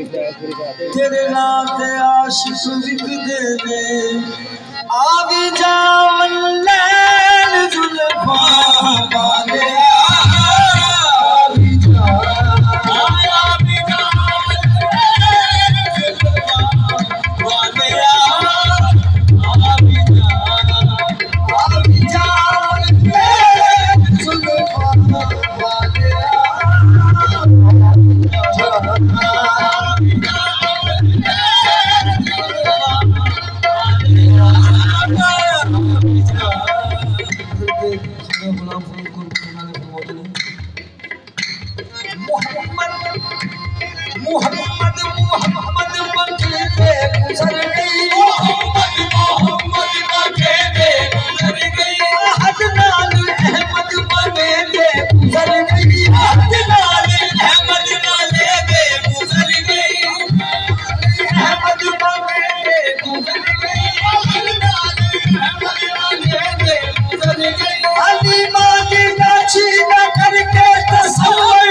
तेरे नाते आशिक बिक देवे आगे जा मल्लैन जुल्फा वाले आगे जा मोहम्मद मक्के पे गुजर गई मोहम्मद मक्के पे गुजर गई अदनान अहमद मने पे गुजर गई अदनान अहमद मने पे गुजर गई अहमद मने पे गुजर गई अदनान अहमद मने पे गुजर गई अली मादी नाची ना करके तसव्वुर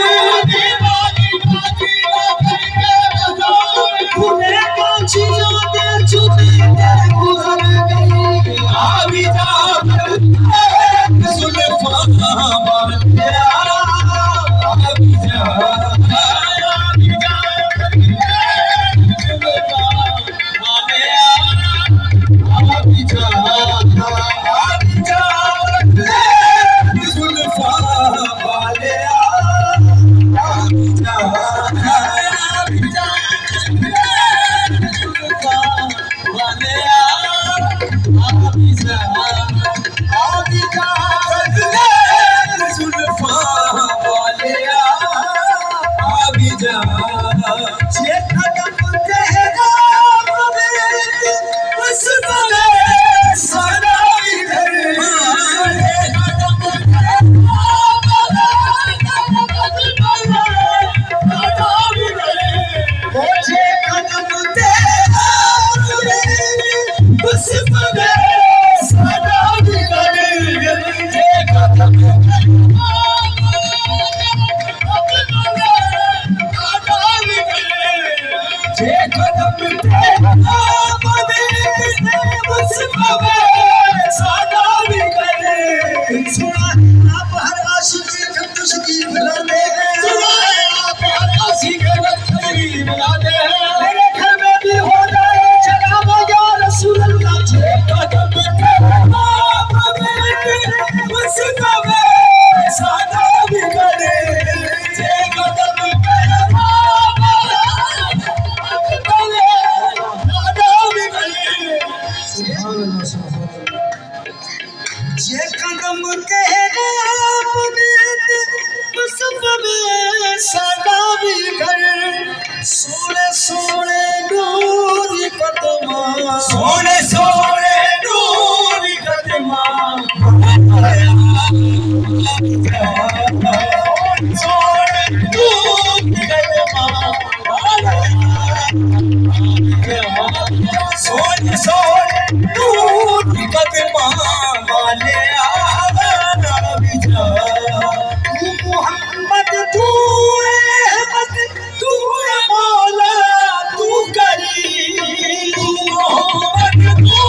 जे कदम तेरा सादा भी कर सोने सोने नूर कदमा सोने सोने नूर कदमा सोने नूर कदमा सोने सोने नूर कदमा वाले मोहम्मद तू अहमद तू मौला तू करीम तू मोहम्मद तू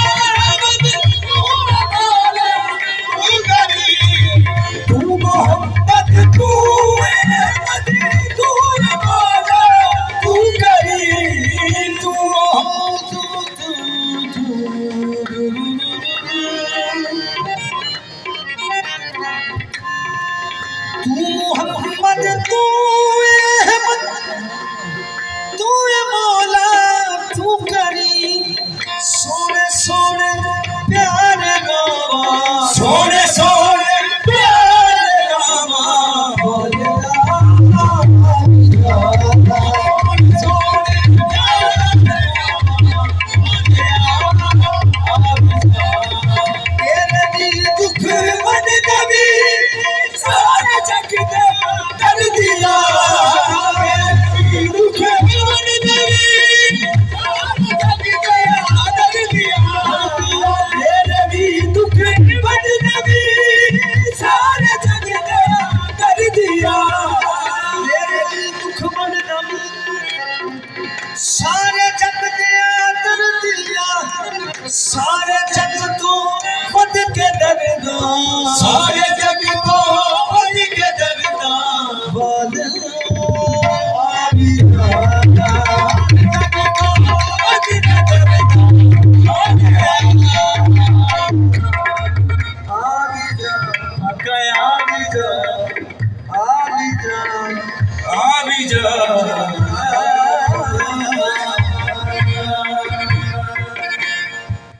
अहमद तू मौला तू करीम तू मोहम्मद तू अहमद तू मौला तू करीम तू मोहम्मद तू अहमद तू मौला तू करीम सोने सोने